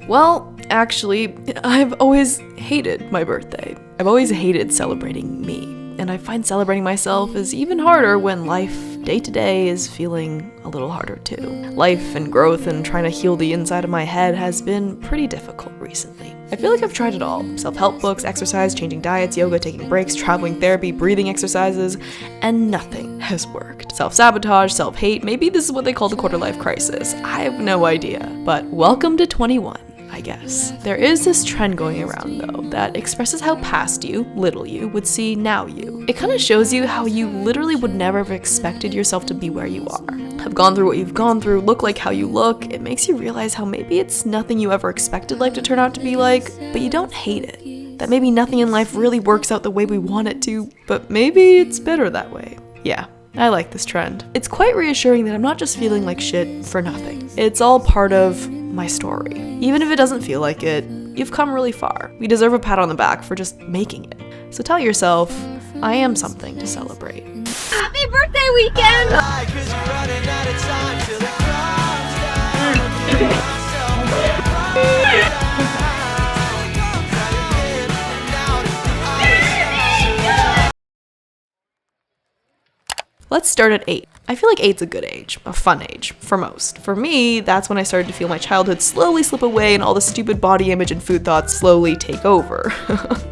Well, actually, I've always hated my birthday. I've always hated celebrating me, and I find celebrating myself is even harder when life day to day is feeling a little harder too. Life and growth and trying to heal the inside of my head has been pretty difficult recently. I feel like I've tried it all. Self-help books, exercise, changing diets, yoga, taking breaks, traveling, therapy, breathing exercises, and nothing has worked. Self-sabotage, self-hate, maybe this is what they call the quarter-life crisis. I have no idea. But welcome to 21. I guess. There is this trend going around though that expresses how past you, little you, would see now you. It kind of shows you how you literally would never have expected yourself to be where you are. Have gone through what you've gone through, look like how you look. It makes you realize how maybe it's nothing you ever expected life to turn out to be like, but you don't hate it. That maybe nothing in life really works out the way we want it to, but maybe it's better that way. Yeah. I like this trend. It's quite reassuring that I'm not just feeling like shit for nothing. It's all part of my story. Even if it doesn't feel like it, you've come really far. We deserve a pat on the back for just making it. So tell yourself, I am something to celebrate. Happy birthday weekend! Let's start at 8. I feel like 8's a good age, a fun age, for most. For me, that's when I started to feel my childhood slowly slip away and all the stupid body image and food thoughts slowly take over.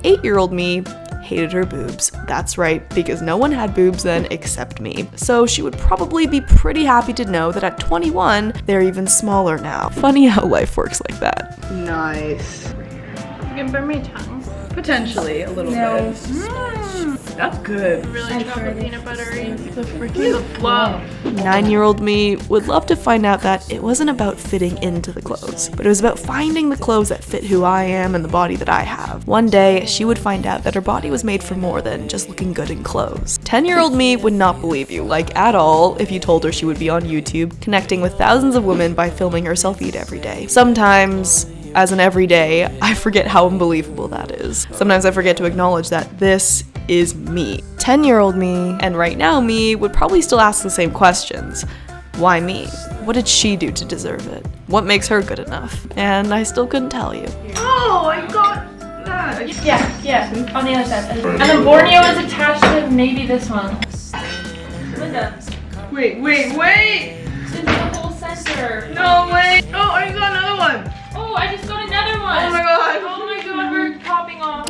8-year-old me hated her boobs. That's right, because no one had boobs then except me. So she would probably be pretty happy to know that at 21, they're even smaller now. Funny how life works like that. Nice. You can burn my tongue. Potentially a little bit. That's good. Really chocolate peanut buttery. The freaking fluff. 9-year-old me would love to find out that it wasn't about fitting into the clothes, but it was about finding the clothes that fit who I am and the body that I have. One day, she would find out that her body was made for more than just looking good in clothes. 10-year-old me would not believe you, like at all, if you told her she would be on YouTube, connecting with thousands of women by filming herself eat every day. Sometimes, as an everyday, I forget how unbelievable that is. Sometimes I forget to acknowledge that this is me. 10-year-old me, and right now me, would probably still ask the same questions. Why me? What did she do to deserve it? What makes her good enough? And I still couldn't tell you. Oh, I got that. Yeah, on the other side. And the Borneo is attached to maybe this one. Linda. Wait. It's the whole center. No way. Oh, I got another one. Oh, I just got another one. Oh my god. Oh my god, we're popping off.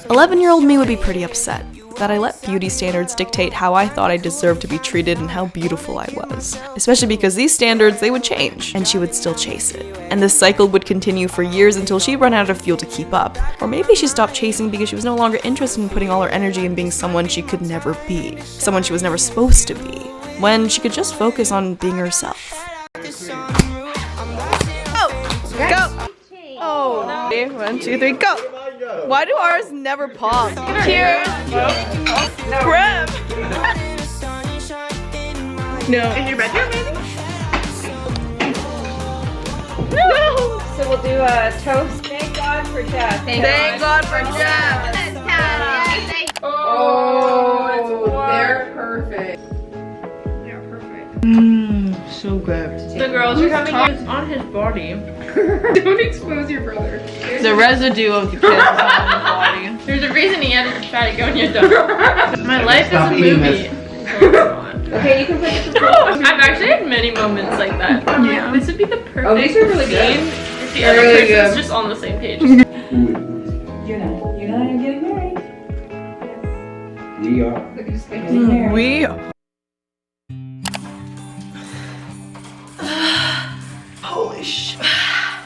11-year-old me would be pretty upset that I let beauty standards dictate how I thought I deserved to be treated and how beautiful I was. Especially because these standards, they would change, and she would still chase it. And this cycle would continue for years until she ran out of fuel to keep up. Or maybe she stopped chasing because she was no longer interested in putting all her energy in being someone she could never be. Someone she was never supposed to be. When she could just focus on being herself. Go. Oh. 1, 2, 3, go. Why do ours never pop? Cheers. Grab. No. In your bedroom, maybe? No. So we'll do a toast. Thank God for Chad. Thank God for Jeff. Oh, they're perfect. Yeah, perfect. So good. The girls are coming on his body. Don't expose your brother. The residue of the kids is on his body. There's a reason he had to try to go in your dog. My life is a movie. okay, you can put this. I've actually had many moments like that. Yeah. This would be the perfect these are really good. scene if the other Really person's good. just on the same page. You're not getting married. We are. Getting married. We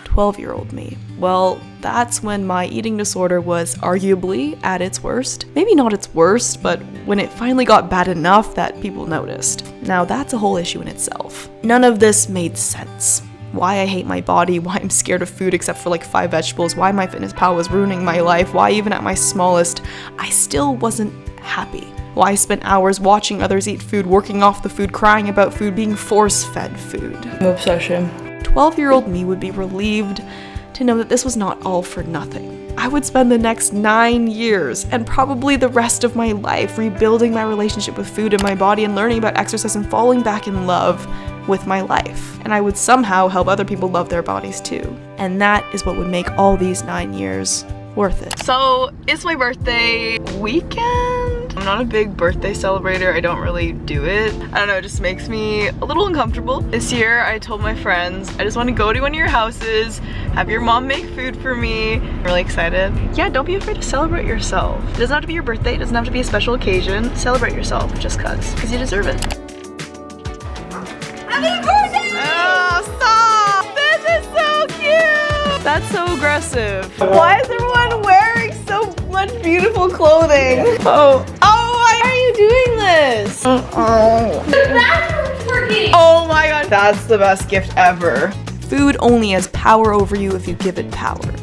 12-year-old me. Well, that's when my eating disorder was arguably at its worst. Maybe not its worst, but when it finally got bad enough that people noticed. Now that's a whole issue in itself. None of this made sense. Why I hate my body, why I'm scared of food except for like 5 vegetables, why MyFitnessPal was ruining my life, why even at my smallest, I still wasn't happy. Why I spent hours watching others eat food, working off the food, crying about food, being force-fed food. obsession. 12-year-old me would be relieved to know that this was not all for nothing. I would spend the next 9 years and probably the rest of my life rebuilding my relationship with food and my body and learning about exercise and falling back in love with my life, and I would somehow help other people love their bodies too. And that is what would make all these 9 years worth it. So it's my birthday weekend. I'm not a big birthday celebrator. I don't really do it. I don't know, it just makes me a little uncomfortable. This year I told my friends, I just want to go to one of your houses, have your mom make food for me. I'm really excited. Yeah, don't be afraid to celebrate yourself. It doesn't have to be your birthday, it doesn't have to be a special occasion. Celebrate yourself just cause you deserve it. Happy birthday! Oh, stop! This is so cute! That's so aggressive. Why is everyone wearing so much beautiful clothing? Oh, why are you doing this? The bathroom's working! Oh my god, that's the best gift ever. Food only has power over you if you give it power.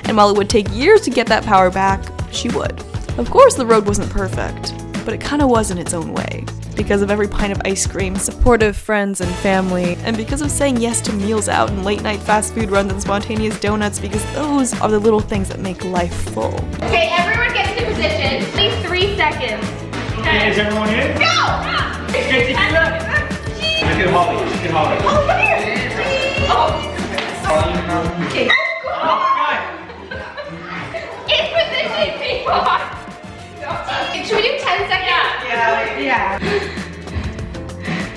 And while it would take years to get that power back, she would. Of course the road wasn't perfect, but it kind of was in its own way. Because of every pint of ice cream, supportive friends and family, and because of saying yes to meals out and late night fast food runs and spontaneous donuts, because those are the little things that make life full. Okay, everyone get into position. Please 3 seconds. Okay, is everyone in? Go! It's good to do that. Look at Holly. Look at Holly. Oh, come here! Oh! Okay. In position, people! Should we do 10 seconds? Yeah.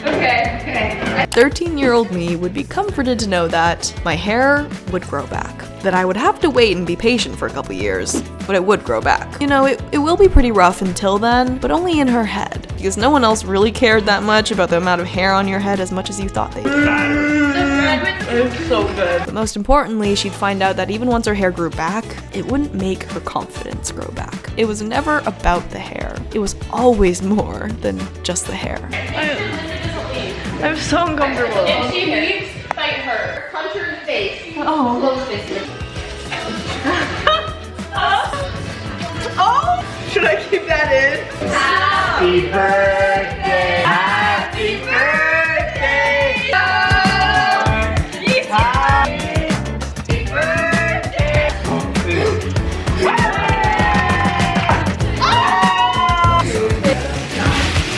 Okay. 13-year-old me would be comforted to know that my hair would grow back. That I would have to wait and be patient for a couple years, but it would grow back. You know, it will be pretty rough until then, but only in her head. Because no one else really cared that much about the amount of hair on your head as much as you thought they did. It's so good. But most importantly, she'd find out that even once her hair grew back, it wouldn't make her confidence grow back. It was never about the hair. It was always more than just the hair. I'm so uncomfortable. If she leaves, fight her. Punch her in the face. Oh. Close fist. Oh! Should I keep that in? Happy birthday. Happy birthday! Happy birthday!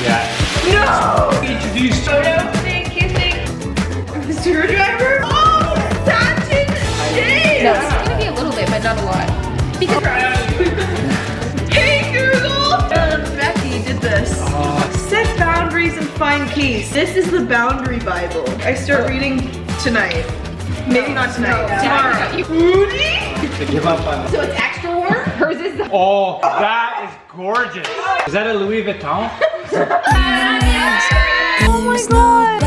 Yeah. No! Introduce Screwdriver? Oh! Satin shade! No, it's gonna be a little bit, but not a lot. Because Hey Google! Becky did this. Set boundaries and find peace. This is the Boundary Bible. I start reading tonight. Maybe not tonight. Tomorrow. to give up on. So it's extra work? Hers is the Oh, that is gorgeous. Is that a Louis Vuitton? Oh my god!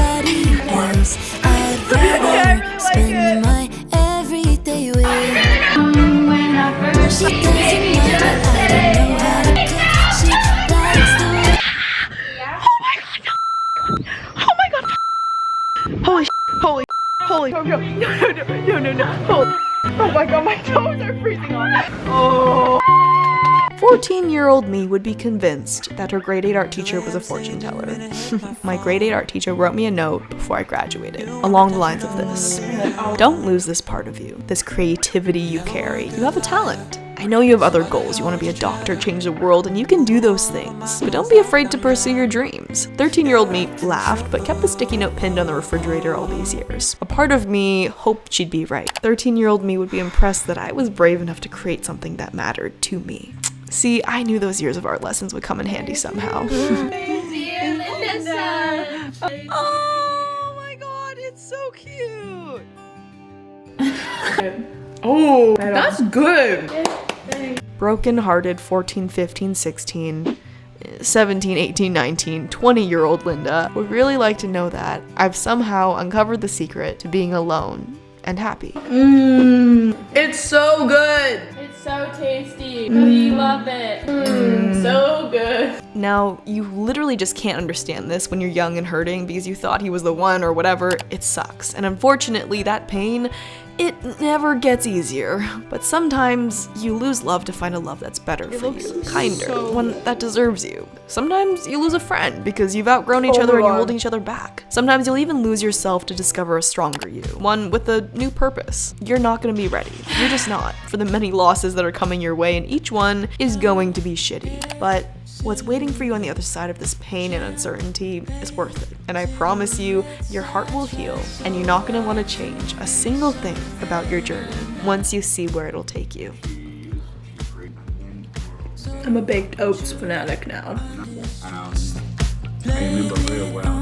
I'd rather spend my everyday with. She doesn't mind, but I don't know how to cook. She likes the way. Oh my god! Holy, no, holy. Oh my god, my toes are freezing off. Oh. 14-year-old me would be convinced that her grade 8 art teacher was a fortune teller. My grade 8 art teacher wrote me a note before I graduated, along the lines of this. Don't lose this part of you, this creativity you carry. You have a talent. I know you have other goals. You want to be a doctor, change the world, and you can do those things. But don't be afraid to pursue your dreams. 13-year-old me laughed, but kept the sticky note pinned on the refrigerator all these years. A part of me hoped she'd be right. 13-year-old me would be impressed that I was brave enough to create something that mattered to me. See, I knew those years of art lessons would come in handy somehow. Oh my god, it's so cute! Oh, that's good. Broken-hearted 14, 15, 16, 17, 18, 19, 20-year-old Linda would really like to know that I've somehow uncovered the secret to being alone and happy. It's so good. It's so tasty. We love it. So good. Now, you literally just can't understand this when you're young and hurting because you thought he was the one or whatever. It sucks. And unfortunately, that pain, it never gets easier. But sometimes you lose love to find a love that's better for you, kinder, one that deserves you. Sometimes you lose a friend because you've outgrown each other and you're holding each other back. Sometimes you'll even lose yourself to discover a stronger you, one with a new purpose. You're not gonna be ready. You're just not for the many losses that are coming your way, and each one is going to be shitty. But What's waiting for you on the other side of this pain and uncertainty is worth it. And I promise you, your heart will heal, and you're not gonna wanna change a single thing about your journey once you see where it'll take you. I'm a baked oats fanatic now. I remember real well.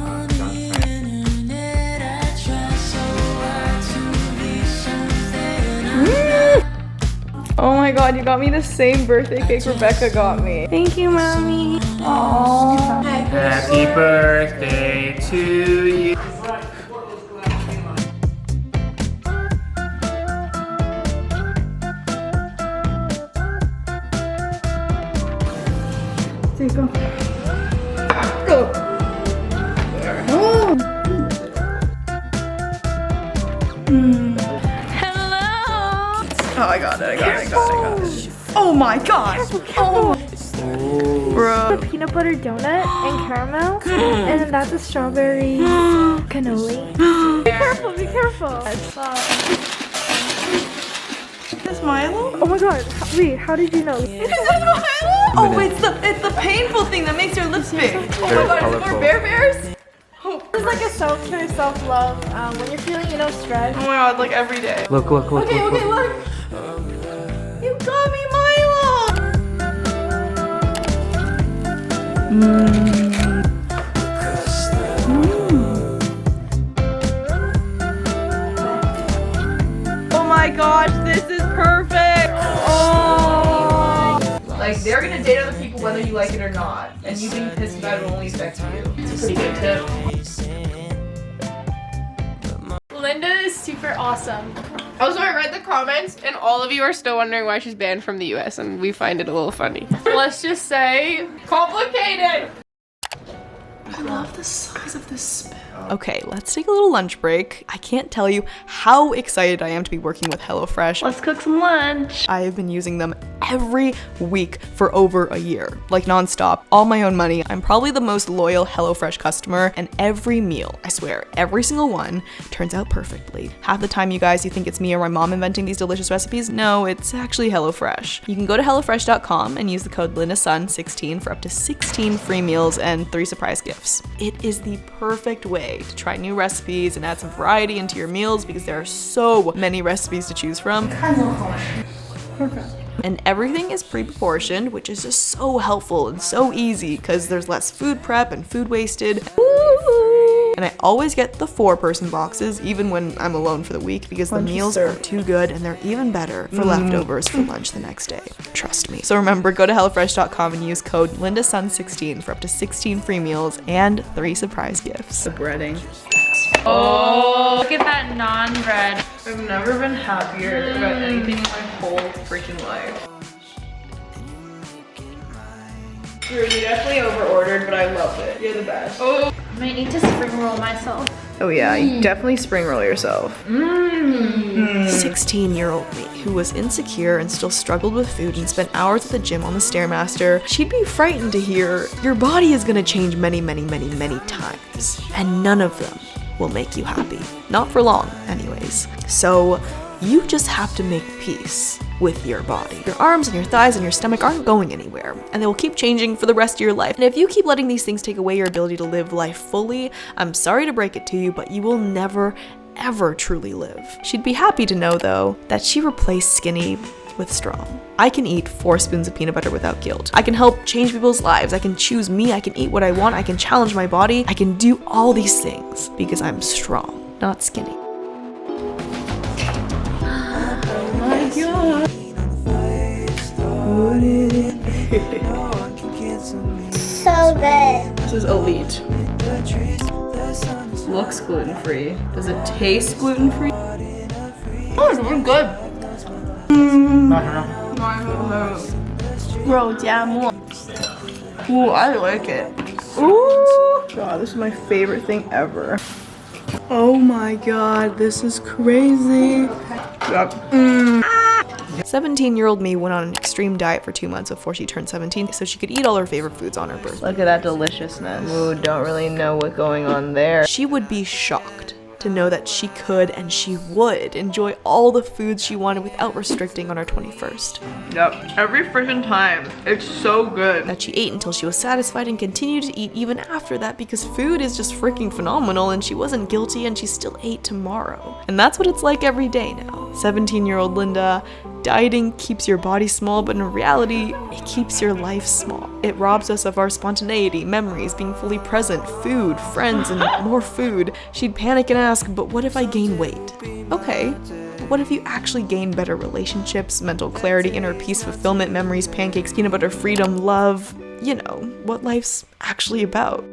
Oh my god, you got me the same birthday cake Rebecca got me. Thank you, Mommy. Aww. Happy birthday to you. There you go. Oh, I got it. Oh my god. Oh, bro. Peanut butter donut and caramel, and then that's a strawberry cannoli. Be careful, be careful. Is Milo? Oh my god, wait, how did you know? Is that Milo? Oh, it's the painful thing that makes your lips big. Oh my god, it's more Bear Bears? It's like a self-care, self-love, when you're feeling, stressed. Oh my god, like every day. Look. Okay, look. You got me Milo! Oh my gosh, this is perfect! Oh! Like, they're gonna date other people whether you like it or not. And you being pissed about it will only affect you. It's a pretty good tip. Linda is super awesome. Also, I read the comments, and all of you are still wondering why she's banned from the US, and we find it a little funny. Let's just say, complicated! I love the size of this spoon. Okay, let's take a little lunch break. I can't tell you how excited I am to be working with HelloFresh. Let's cook some lunch. I have been using them every week for over a year, like nonstop, all my own money. I'm probably the most loyal HelloFresh customer, and every meal, I swear, every single one turns out perfectly. Half the time, you guys, you think it's me or my mom inventing these delicious recipes. No, it's actually HelloFresh. You can go to HelloFresh.com and use the code LindaSun16 for up to 16 free meals and 3 surprise gifts. It is the perfect way to try new recipes and add some variety into your meals because there are so many recipes to choose from. And everything is pre-proportioned, which is just so helpful and so easy because there's less food prep and food wasted. And I always get the 4-person boxes, even when I'm alone for the week, because the meals are too good and they're even better for leftovers for lunch the next day. Trust me. So remember, go to HelloFresh.com and use code LindaSun16 for up to 16 free meals and 3 surprise gifts. The breading. Oh, look at that non-bread. I've never been happier about anything in my whole freaking life. Drew, you definitely over-ordered, but I loved it. You're the best. Oh, I might need to spring roll myself. Oh yeah, you definitely spring roll yourself. 16-year-old me, who was insecure and still struggled with food and spent hours at the gym on the Stairmaster, she'd be frightened to hear, your body is gonna change many, many, many, many times, and none of them will make you happy. Not for long, anyways. So you just have to make peace with your body. Your arms and your thighs and your stomach aren't going anywhere, and they will keep changing for the rest of your life. And if you keep letting these things take away your ability to live life fully, I'm sorry to break it to you, but you will never, ever truly live. She'd be happy to know, though, that she replaced skinny with strong. I can eat 4 spoons of peanut butter without guilt. I can help change people's lives. I can choose me. I can eat what I want. I can challenge my body. I can do all these things because I'm strong, not skinny. So good. This is elite. Looks gluten-free. Does it taste gluten-free? Oh, it's really good. Ooh, I like it. Ooh! God, this is my favorite thing ever. Oh my god, this is crazy. 17-year-old me went on an extreme diet for 2 months before she turned 17 so she could eat all her favorite foods on her birthday. Look at that deliciousness. Ooh, don't really know what's going on there. She would be shocked to know that she could and she would enjoy all the foods she wanted without restricting on her 21st. Yep, every freaking time. It's so good. That she ate until she was satisfied and continued to eat even after that because food is just freaking phenomenal and she wasn't guilty and she still ate tomorrow. And that's what it's like every day now. 17-year-old Linda, dieting keeps your body small, but in reality, it keeps your life small. It robs us of our spontaneity, memories, being fully present, food, friends, and more food. She'd panic and ask, but what if I gain weight? Okay, what if you actually gain better relationships, mental clarity, inner peace, fulfillment, memories, pancakes, peanut butter, freedom, love, you know, what life's actually about?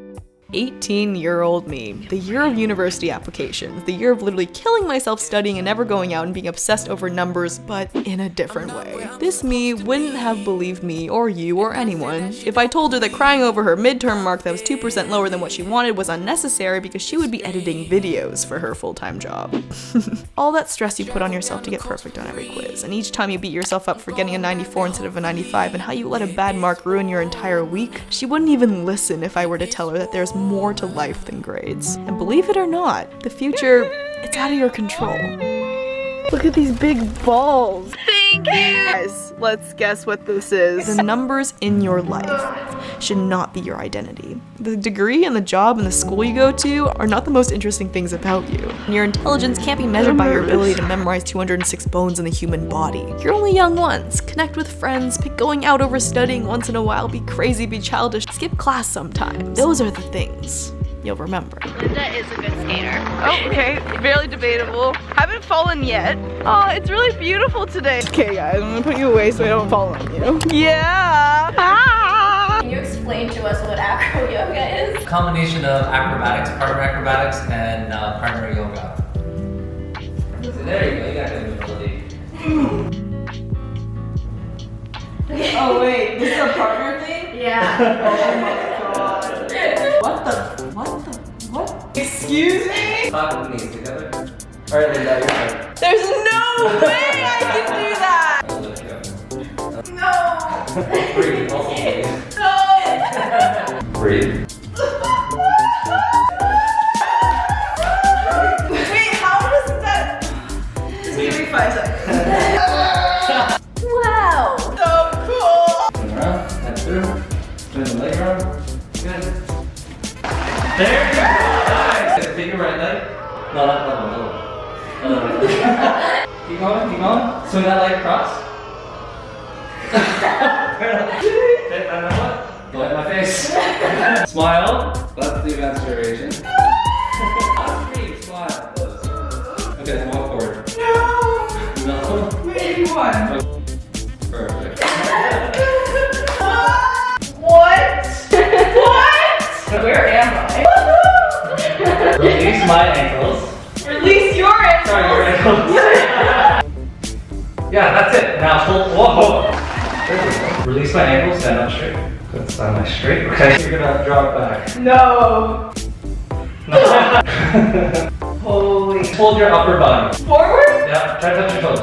18-year-old me, the year of university applications, the year of literally killing myself studying and never going out and being obsessed over numbers, but in a different way. This me wouldn't have believed me or you or anyone if I told her that crying over her midterm mark that was 2% lower than what she wanted was unnecessary because she would be editing videos for her full-time job. All that stress you put on yourself to get perfect on every quiz, and each time you beat yourself up for getting a 94 instead of a 95, and how you let a bad mark ruin your entire week, she wouldn't even listen if I were to tell her that there's more to life than grades. And believe it or not, the future, it's out of your control. Look at these big balls. Thank you. Guys, let's guess what this is. The numbers in your life should not be your identity. The degree and the job and the school you go to are not the most interesting things about you. And your intelligence can't be measured by your ability to memorize 206 bones in the human body. You're only young once. Connect with friends, pick going out over studying once in a while, be crazy, be childish, skip class sometimes. Those are the things you'll remember. Linda is a good skater. Oh, okay. Barely debatable. Haven't fallen yet. Oh, it's really beautiful today. Okay, guys, I'm gonna put you away so I don't fall on you. Yeah. Ah. Can you explain to us what acro yoga is? Combination of acrobatics, partner acrobatics, and partner yoga. So there you go, you got good ability. Oh wait, this is a partner thing? Yeah. Oh my god. What? Excuse me? Clap knees together. Alright, Linda, you're right. There's no way I can do that! I'll let you go. No! Breathe, also No! breathe. Wait, how does that... Just give me 5 seconds. Wow. So cool! Turn around, head through. Turn the leg around. Good. There you go! Nice! Take your right leg. No, not the middle. Keep going, keep going. Swing that leg across. Okay, and then what? Go at my face. Smile. That's the advanced variation. Smile. Okay, then walk forward. No. Maybe one. Perfect. What? What? Where am I? Release my ankles. Release your ankles. Sorry, your ankles. Yeah, that's it. Now hold. Whoa. There we go. Release my ankles. Stand up straight. Good. Stand up straight. Okay. You're gonna drop back. No. No. Holy. Hold your upper body. Forward? Yeah. Try to touch your toes.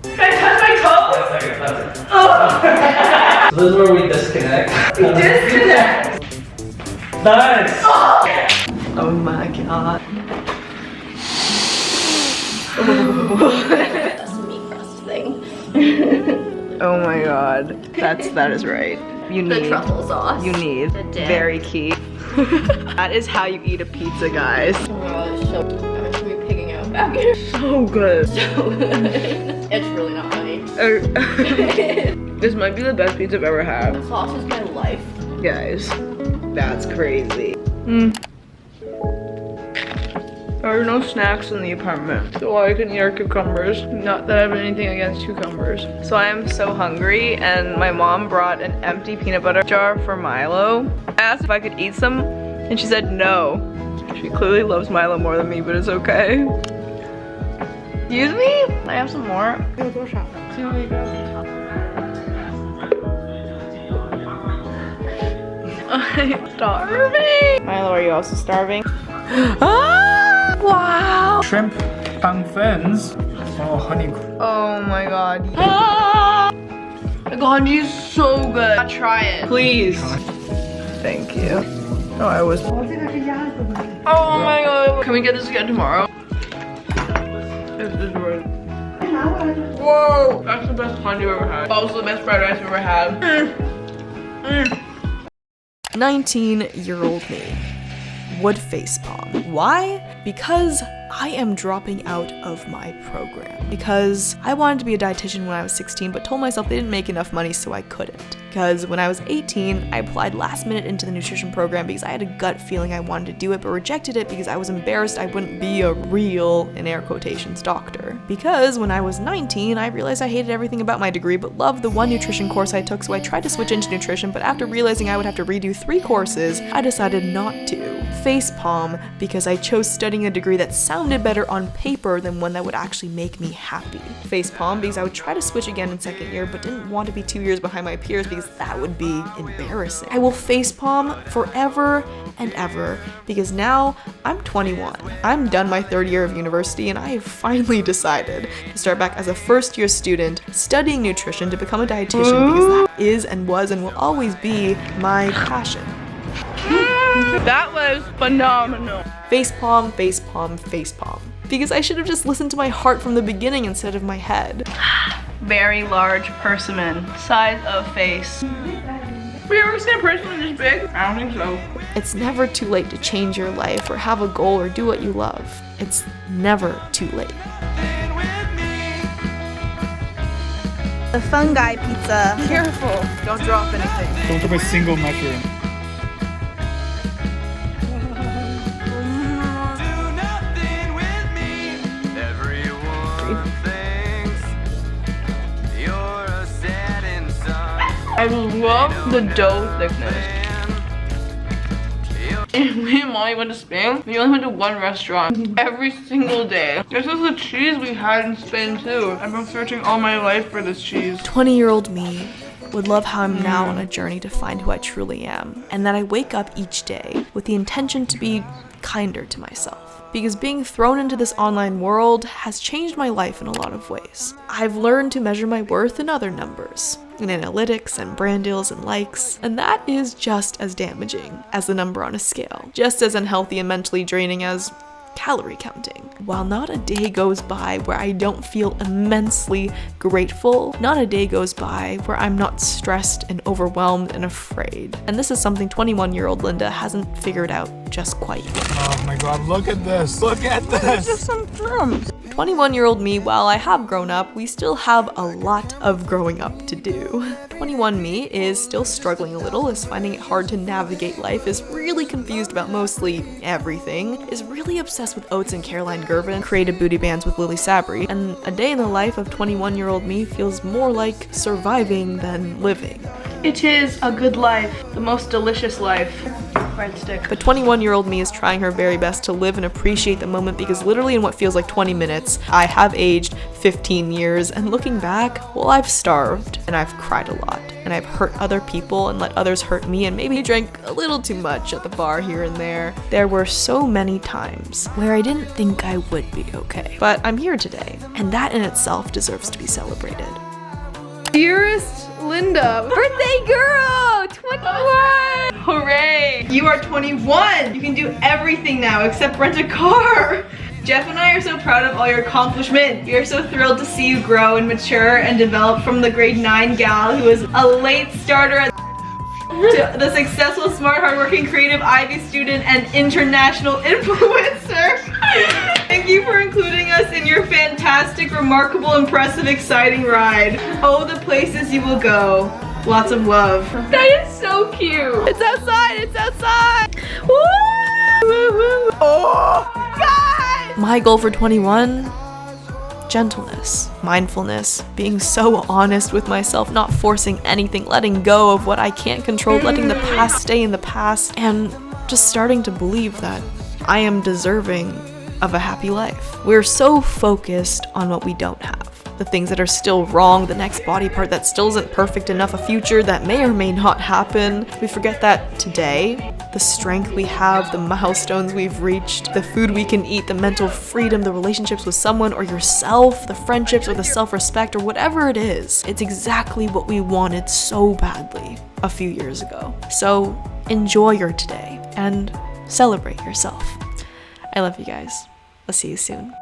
Can I touch my toes? That's it. That's it. Oh. So this is where we disconnect. Disconnect. Nice. Oh my god. That's the meat crust thing. Oh my god. That is right. You The need truffle sauce. You need The dip. very key. That is how you eat a pizza, guys. Oh my god, it's so I should be picking out back here. So good. So good. It's really not funny. This might be the best pizza I've ever had. The sauce is my life. Guys, that's crazy. There are no snacks in the apartment, so all I can eat are cucumbers. Not that I have anything against cucumbers. So I am so hungry, and my mom brought an empty peanut butter jar for Milo. I asked if I could eat some, and she said no. She clearly loves Milo more than me, but it's okay. Excuse me? I have some more. Go shop. See what you got. I'm starving. Milo, are you also starving? Ah! Wow. Shrimp tongue fins. Oh, honey. Oh my god. Ah! The kanji is so good. I'll try it. Please. Thank you. Oh, I was. Oh my god. Can we get this again tomorrow? This is really. Whoa! That's the best fondue I've ever had. Also the best fried rice I've ever had. 19-year-old me would facepalm. Why? Because I am dropping out of my program. Because I wanted to be a dietitian when I was 16, but told myself they didn't make enough money, so I couldn't. Because when I was 18, I applied last minute into the nutrition program because I had a gut feeling I wanted to do it, but rejected it because I was embarrassed I wouldn't be a real, in air quotations, doctor. Because when I was 19, I realized I hated everything about my degree, but loved the one nutrition course I took, so I tried to switch into nutrition, but after realizing I would have to redo 3 courses, I decided not to. Facepalm because I chose studying a degree that sounded better on paper than one that would actually make me happy. Facepalm because I would try to switch again in second year, but didn't want to be 2 years behind my peers because that would be embarrassing. I will facepalm forever and ever because now I'm 21. I'm done my 3rd year of university and I have finally decided to start back as a first-year student studying nutrition to become a dietitian because that is and was and will always be my passion. That was phenomenal. Facepalm, facepalm, facepalm. Because I should have just listened to my heart from the beginning instead of my head. Very large persimmon, size of face. Have you ever seen a persimmon this big? I don't think so. It's never too late to change your life or have a goal or do what you love. It's never too late. The fungi pizza. Careful. Don't drop anything. Don't drop a single mushroom. I love the dough thickness. Me and Molly went to Spain. We only went to one restaurant every single day. This is the cheese we had in Spain too. I've been searching all my life for this cheese. 20-year-old me would love how I'm now on a journey to find who I truly am, and that I wake up each day with the intention to be kinder to myself. Because being thrown into this online world has changed my life in a lot of ways. I've learned to measure my worth in other numbers, in analytics and brand deals and likes, and that is just as damaging as the number on a scale, just as unhealthy and mentally draining as calorie counting. While not a day goes by where I don't feel immensely grateful, not a day goes by where I'm not stressed and overwhelmed and afraid. And this is something 21-year-old Linda hasn't figured out just quite yet. Oh my god, look at this! Look at this! Just some crumbs. 21-year-old me, while I have grown up, we still have a lot of growing up to do. 21 me is still struggling a little, is finding it hard to navigate life, is really confused about mostly everything, is really obsessed with oats and Caroline Gervin, created booty bands with Lily Sabri, and a day in the life of 21-year-old me feels more like surviving than living. It is a good life, the most delicious life. Breadstick. But 21-year-old me is trying her very best to live and appreciate the moment because literally in what feels like 20 minutes, I have aged 15 years, and looking back, well, I've starved and I've cried a lot and I've hurt other people and let others hurt me and maybe drank a little too much at the bar here and there. There were so many times where I didn't think I would be okay, but I'm here today, and that in itself deserves to be celebrated. Dearest Linda, birthday girl, 21. Hooray! You are 21! You can do everything now except rent a car! Jeff and I are so proud of all your accomplishments. We are so thrilled to see you grow and mature and develop from the grade 9 gal who was a late starter at to the successful, smart, hardworking, creative Ivy student and international influencer. Thank you for including us in your fantastic, remarkable, impressive, exciting ride. Oh, the places you will go. Lots of love. That is so cute. It's outside, it's outside. Woo! Oh, God! My goal for 21? Gentleness, mindfulness, being so honest with myself, not forcing anything, letting go of what I can't control, letting the past stay in the past, and just starting to believe that I am deserving of a happy life. We're so focused on what we don't have. The things that are still wrong, the next body part that still isn't perfect enough, a future that may or may not happen. We forget that today, the strength we have, the milestones we've reached, the food we can eat, the mental freedom, the relationships with someone or yourself, the friendships or the self-respect or whatever it is, it's exactly what we wanted so badly a few years ago. So enjoy your today and celebrate yourself. I love you guys. I'll see you soon.